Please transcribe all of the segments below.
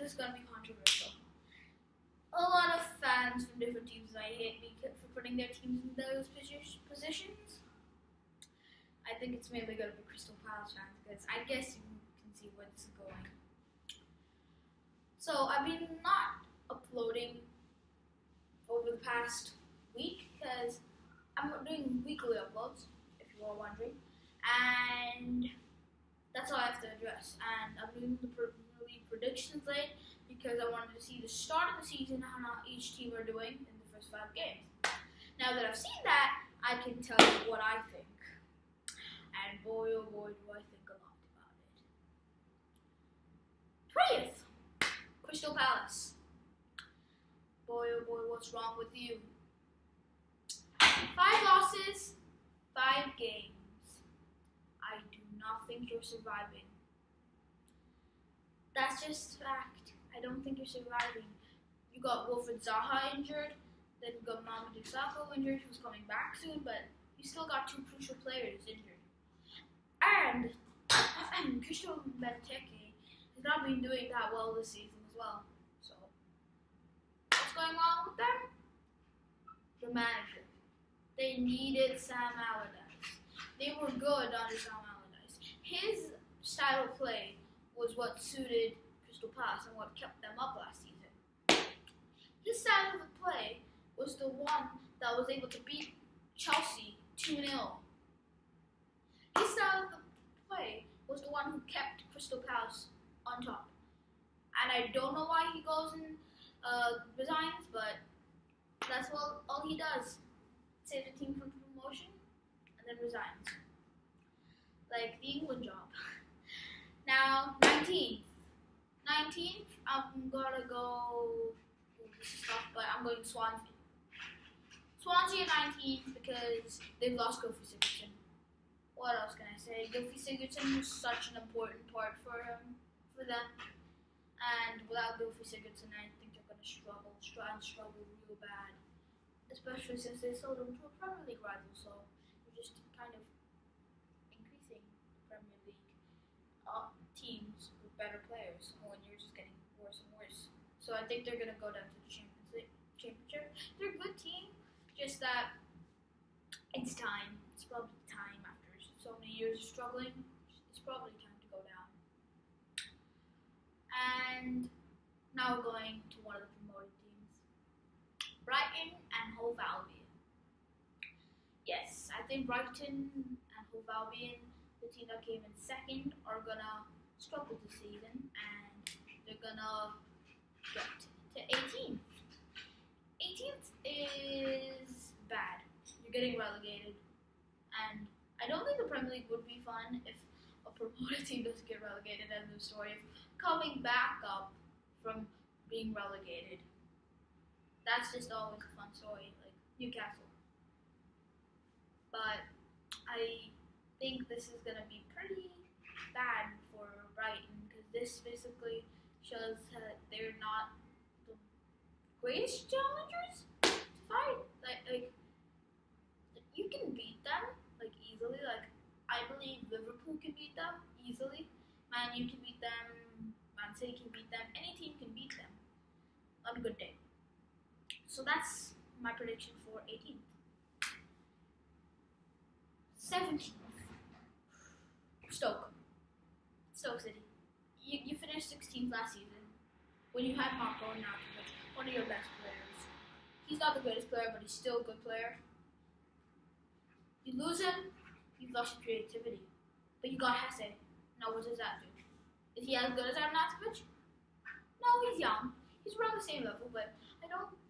this is going to be controversial. A lot of fans from different teams might hate me for putting their teams in those positions. I think it's mainly going to be Crystal Palace fans because I guess you can see where this is going. So I've been not uploading over the past week because I'm doing weekly uploads, if you are wondering, and that's all I have to address. And I'm doing the league predictions late because I wanted to see the start of the season, how each team are doing in the first 5 games. Now that I've seen that, I can tell you what I think. And boy, oh boy, do I think a lot about it. 20th, Crystal Palace. Boy, oh boy, what's wrong with you? 5 losses, 5 games. I do not think you're surviving. That's just fact. I don't think you're surviving. You got Wilfried Zaha injured, then you got Mamadou Sakho injured, who's coming back soon, but you still got 2 crucial players injured. And Christian Benteke has not been doing that well this season as well. So, what's going on with them? The manager. They needed Sam Allardyce. They were good under Sam Allardyce. His style of play was what suited Crystal Palace and what kept them up last season. His style of play was the one that was able to beat Chelsea 2-0. His style of play was the one who kept Crystal Palace on top. And I don't know why he goes and resigns, but that's all he does. Save the team from promotion and then resigns. Like the England job. Now, 19th. 19th, I'm gonna go. This is tough, but I'm going Swansea. Swansea at 19th because they've lost Gylfi Sigurdsson. What else can I say? Gylfi Sigurdsson was such an important part for them. And without Gylfi Sigurdsson, I think they're gonna struggle real bad. Especially since they sold him to a Premier League rival, so you're just kind of increasing Premier League teams with better players when you're just getting worse and worse. So I think they're going to go down to the Championship. They're a good team, just that it's time. It's probably time after so many years of struggling. It's probably time to go down. And now we're going to one of the promoted teams. Brighton and Hove Albion. Yes, I think Brighton and Hove Albion, the team that came in second, are gonna struggle this season, and they're gonna get to 18th. 18th is bad. You're getting relegated, and I don't think the Premier League would be fun if a promoted team doesn't get relegated. And the story of coming back up from being relegated. That's just always a fun story, like Newcastle. But I think this is going to be pretty bad for Brighton because this basically shows that they're not the greatest challengers to fight. Like you can beat them like easily. Like I believe Liverpool can beat them easily. Man U can beat them. Man City can beat them. Any team can beat them on a good day. So that's my prediction for 18th. 17th. Stoke City. You finished 16th last season when you had Marco and Arnautovic, one of your best players. He's not the greatest player, but he's still a good player. You lose him, you've lost your creativity. But you got Hesse. Now what does that do? Is he as good as Arnautovic? No, he's young. He's around the same level, but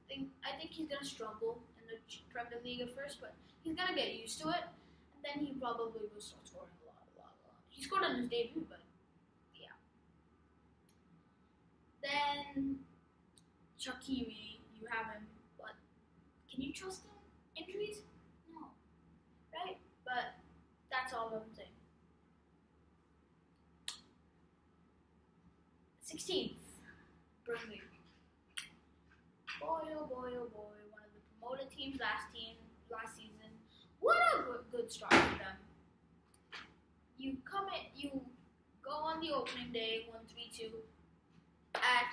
I think he's gonna struggle in the Premier League at first, but he's gonna get used to it, and then he probably will start scoring a lot. He scored on his debut, but yeah. Then Shaqiri, you have him, but can you trust him? Injuries? No, right? But that's all I'm saying. 16th, Burnley. Boy, oh boy, oh boy, one of the promoted teams last season. What a good start for them. You go on the opening day, 1-3-2, at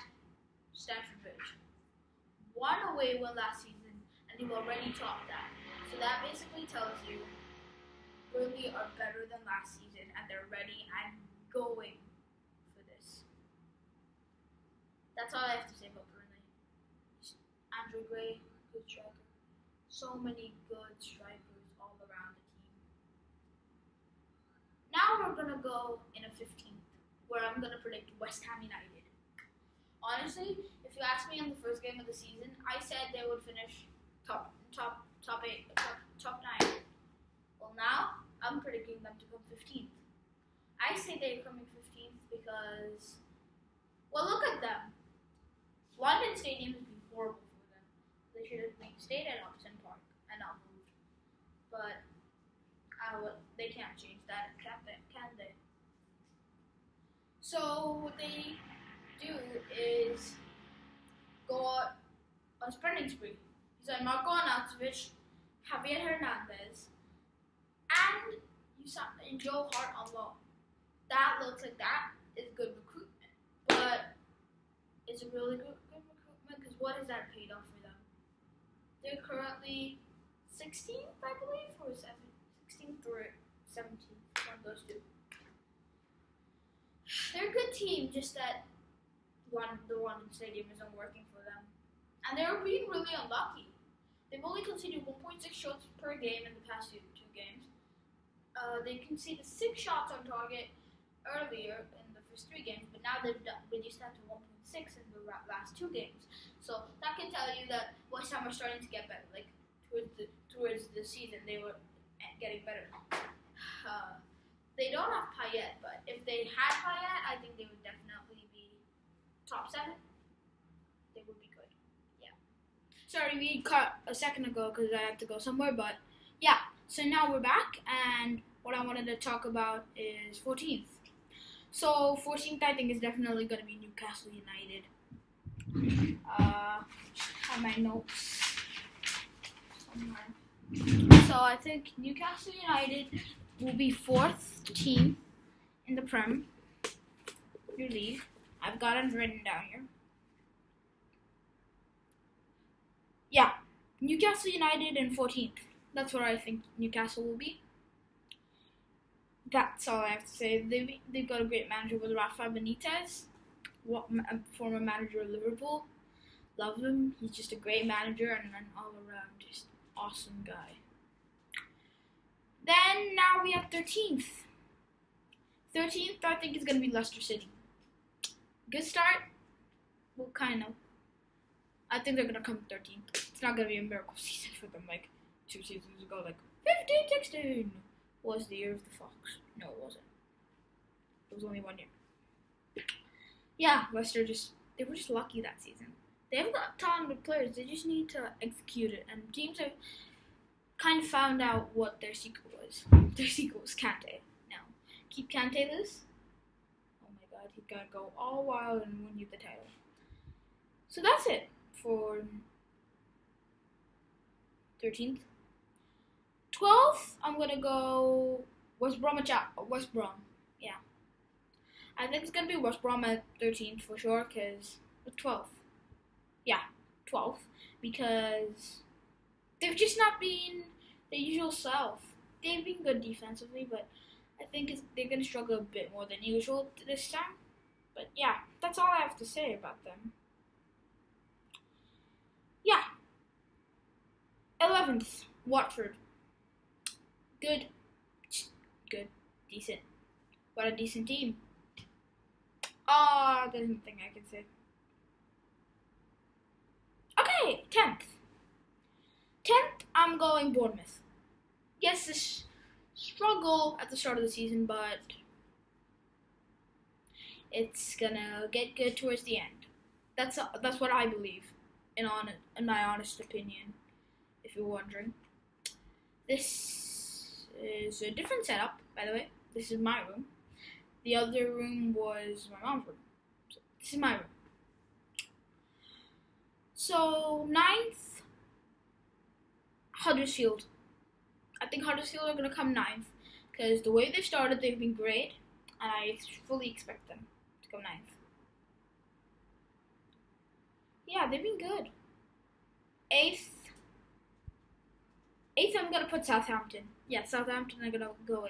one away win last season, and they've already topped that. So that basically tells you Burnley are better than last season, and they're ready and going for this. That's all I have to say about Burnley. Andrew Gray, good striker. So many good strikers all around the team. Now we're gonna go in a 15th, where I'm gonna predict West Ham United. Honestly, if you asked me in the first game of the season, I said they would finish top 8, top 9. Well, now I'm predicting them to come 15th. I say they're coming 15th because, well, look at them. London Stadium has been horrible for them. They should have stayed at Upton Park and not moved. But they can't change that, can they? So what they do is go on a sprinting spree. He's like Marco Arnautovic, Javier Hernandez, and Joe Hart on loan. That looks like that is good recruitment, but it's a really good recruitment because what has that paid off for them? They're currently 16th, I believe, or 16th or 17th, one of those two. They're a good team, just that the London Stadium isn't working for them. And they're being really unlucky. They've only conceded 1.6 shots per game in the past two games. They conceded 6 shots on target earlier in the first 3 games, but now they've reduced that to 1.6 in the last 2 games. So that can tell you that West Ham are starting to get better. Like towards the season, they were getting better. They don't have Payet, but if they had Payet, I think they would definitely be top 7. They would be good. Yeah. Sorry, we cut a second ago because I had to go somewhere, but yeah. So now we're back, and what I wanted to talk about is 14th. So 14th, I think, is definitely going to be Newcastle United. On my notes somewhere. So I think Newcastle United will be 4th team in the Premier League. I've got it written down here. Yeah, Newcastle United in 14th. That's what I think Newcastle will be. That's all I have to say. They've got a great manager with Rafa Benitez, former manager of Liverpool. Love him. He's just a great manager and an all-around just awesome guy. Then now we have 13th. 13th, I think, is going to be Leicester City. Good start. Well, kind of. I think they're going to come 13th. It's not going to be a miracle season for them like 2 seasons ago. Like 15-16 was the year of the Fox. No, it wasn't. It was only 1 year. Yeah, Leicester they were just lucky that season. They have got talented players. They just need to execute it. And teams have kind of found out what their secret was. Their secret was Kante. Now, keep Kante loose. Oh my god, he's gonna go all wild and win you the title. So that's it for 13th. 12th, I'm gonna go West Brom. Yeah. I think it's gonna be West Brom at 13th for sure, because 12th. Yeah, 12th. Because they've just not been their usual self. They've been good defensively, but I think they're going to struggle a bit more than usual this time. But yeah, that's all I have to say about them. Yeah. 11th, Watford. Good. Decent. What a decent team. There's nothing I can say. Okay, 10th. 10th, I'm going Bournemouth. Yes, this struggle at the start of the season, but it's gonna get good towards the end. That's what I believe, in my honest opinion, if you're wondering. This is a different setup, by the way. This is my room. The other room was my mom's room. So this is my room. So 9th, Huddersfield. I think Huddersfield are going to come 9th because the way they've started, they've been great, and I fully expect them to come 9th. Yeah, they've been good. Eighth. Eighth, I'm gonna put Southampton. Yeah, Southampton are gonna go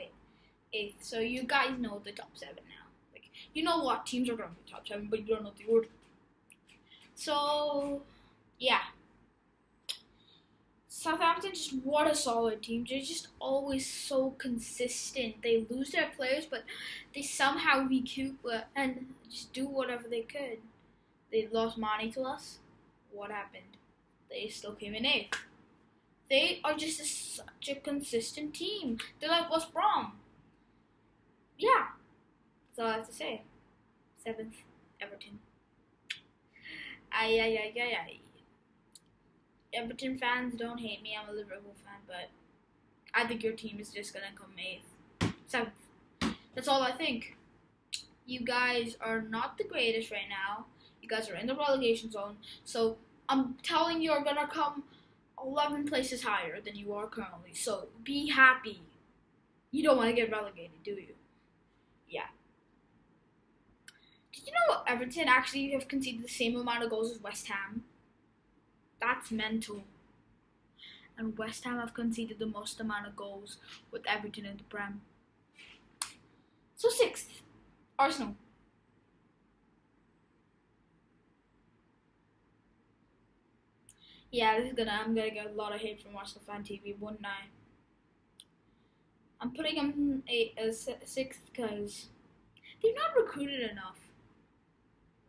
eighth. So you guys know the top 7 now. Like, you know what teams are gonna be top 7, but you don't know the order. So yeah, Southampton, just what a solid team. They're just always so consistent. They lose their players, but they somehow recoup and just do whatever they could. They lost money to us. What happened? They still came in eighth. They are just such a consistent team. They're like West Brom. Yeah, that's all I have to say. 7th, Everton. Ay. Everton fans, don't hate me. I'm a Liverpool fan, but I think your team is just gonna come 8th, 7th. That's all I think. You guys are not the greatest right now. You guys are in the relegation zone, so I'm telling you, you're gonna come 11 places higher than you are currently. So be happy. You don't want to get relegated, do you? Yeah. Did you know Everton actually have conceded the same amount of goals as West Ham? That's mental. And West Ham have conceded the most amount of goals with Everton in the Prem. So 6th, Arsenal. Yeah, I'm gonna get a lot of hate from Arsenal fan TV, wouldn't I? I'm putting them 6th because they've not recruited enough.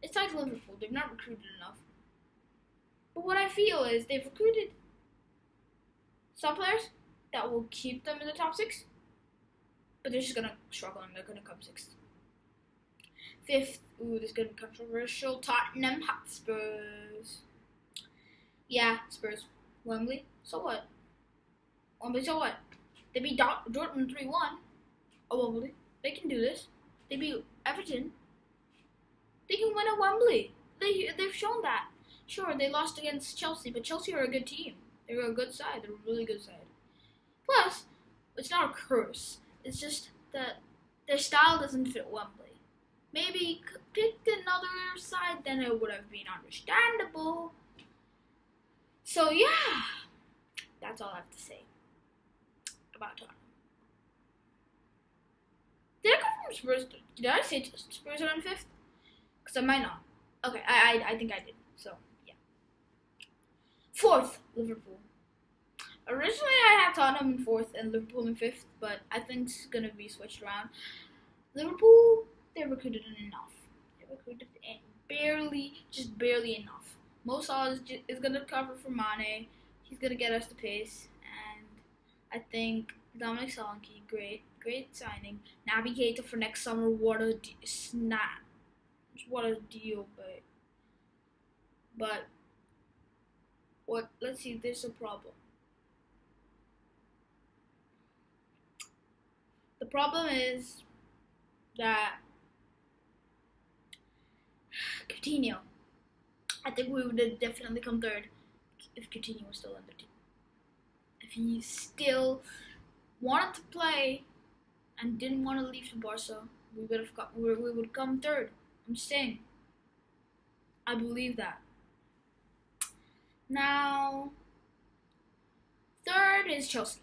It's like Liverpool, they've not recruited enough. But what I feel is they've recruited some players that will keep them in the top 6, but they're just gonna struggle and they're gonna come 6th. 5th, ooh, this is gonna be controversial. Tottenham Hotspurs. Yeah, Spurs. Wembley. So what? Wembley. So what? They beat Dortmund 3-1. Oh, Wembley. They can do this. They beat Everton. They can win at Wembley. They've shown that. Sure, they lost against Chelsea, but Chelsea are a good team. They're a good side. They're a really good side. Plus, it's not a curse. It's just that their style doesn't fit Wembley. Maybe picked another side, then it would have been understandable. So yeah, that's all I have to say about Tottenham. Did I come from Spurs? Did I say Spurs are in 5th? Because I might not. Okay, I think I did. So yeah. 4th, Liverpool. Originally I had Tottenham in 4th and Liverpool in 5th, but I think it's gonna be switched around. Liverpool, they recruited enough. They recruited just barely enough. Mo Salah is going to cover for Mane. He's going to get us the pace. And I think Dominic Solanke, great signing. Naby Keita for next summer, what a snap. What a deal, but let's see, there's a problem. The problem is that Coutinho, I think we would have definitely come 3rd if Coutinho was still on the team. If he still wanted to play and didn't want to leave to Barca, we would come 3rd. I'm saying. I believe that. Now, 3rd is Chelsea.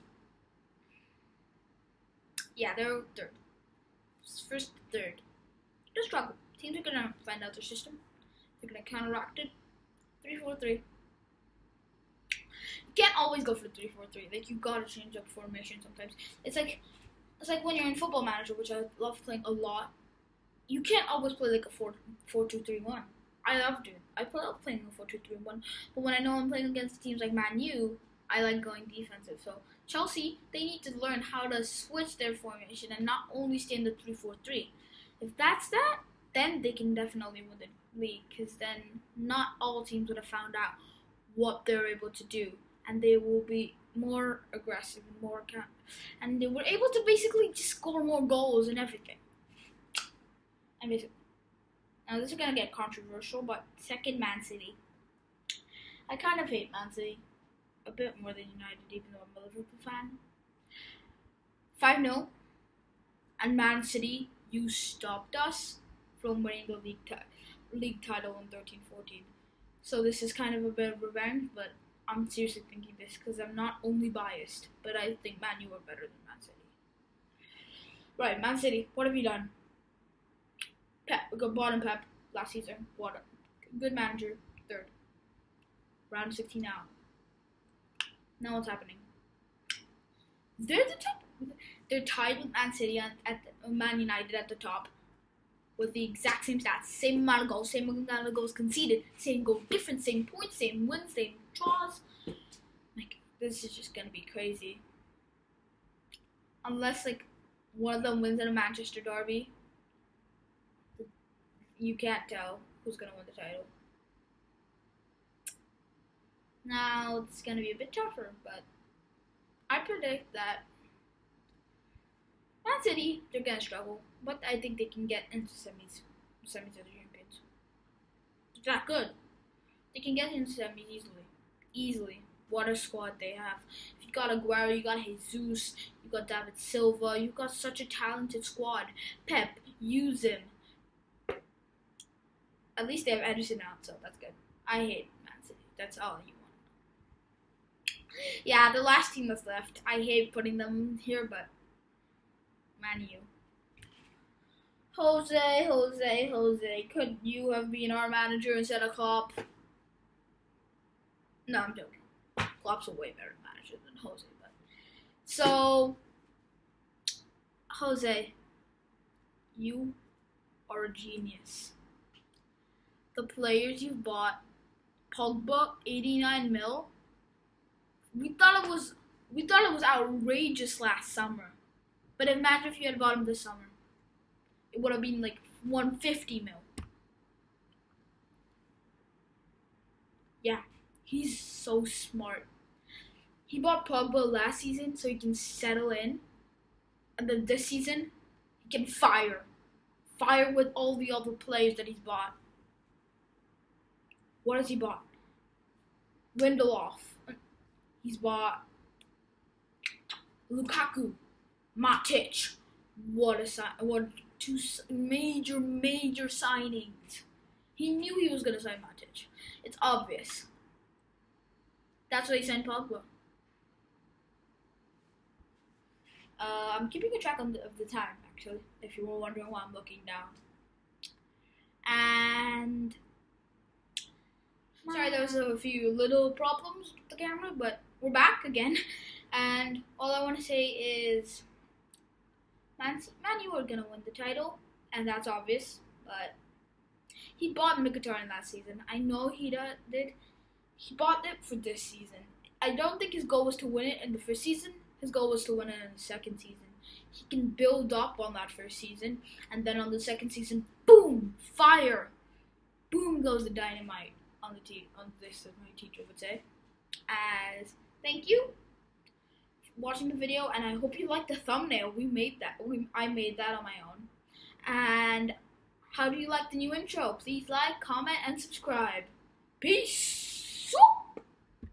Yeah, they're 3rd. First, 3rd. They'll struggle. Teams are gonna find out their system. They're gonna counteract it. 3-4-3. You can't always go for 3-4-3. Like, you gotta change up formation sometimes. It's like when you're in Football Manager, which I love playing a lot. You can't always play like a 4-2-3-1. I love it. I love playing a 4-2-3-1. But when I know I'm playing against teams like Man U, I like going defensive. So Chelsea, they need to learn how to switch their formation and not only stay in the 3-4-3. If that's that, then they can definitely win the league. Because then not all teams would have found out what they're able to do. And they will be more aggressive and and they were able to basically just score more goals and everything. And basically, now this is gonna get controversial, but 2nd, Man City. I kind of hate Man City a bit more than United, even though I'm a Liverpool fan. 5-0, and Man City, you stopped us from winning the league title in 13-14. So this is kind of a bit of revenge, but I'm seriously thinking this because I'm not only biased, but I think Man U are better than Man City. Right, Man City, what have you done? Pep, we got bottom Pep last season. What a good manager, third. Round of 16 now. Now what's happening? They're the top. They're tied with Man City at Man United at the top with the exact same stats, same amount of goals conceded, same goal difference, same points, same wins, same draws. Like, this is just gonna be crazy. Unless like one of them wins in a Manchester derby, you can't tell who's gonna win the title. Now it's gonna be a bit tougher, but I predict that Man City, they're gonna struggle, but I think they can get into semis of the champions. It's that good. They can get into semis easily. What a squad they have. You got Aguero, you got Jesus, you got David Silva, you got such a talented squad. Pep, use him. At least they have Edison out, so that's good. I hate Man City. That's all you want. Yeah, the last team that's left. I hate putting them here, but Man U. Jose, could you have been our manager instead of Klopp? No, I'm joking. Klopp's a way better manager than Jose, but so Jose, you are a genius. The players you've bought, Pogba, 89 mil. We thought it was outrageous last summer. But imagine if you had bought him this summer. It would have been like 150 mil. Yeah, he's so smart. He bought Pogba last season so he can settle in. And then this season, he can fire. Fire with all the other players that he's bought. What has he bought? Lindelof. He's bought Lukaku. Matic, what two major signings. He knew he was gonna sign Matic. It's obvious. That's why he signed Pogba. I'm keeping a track of the time, actually, if you were wondering why I'm looking down. And sorry, there was a few little problems with the camera, but we're back again. And all I want to say is Man U are gonna win the title, and that's obvious. But he bought Mkhitaryan last season. I know he did. He bought it for this season. I don't think his goal was to win it in the first season. His goal was to win it in the second season. He can build up on that first season, and then on the second season, boom, fire, boom goes the dynamite on the team. On this, as my teacher would say. As thank you. Watching the video, and I hope you liked the thumbnail. I made that on my own. And how do you like the new intro? Please like, comment, and subscribe. Peace.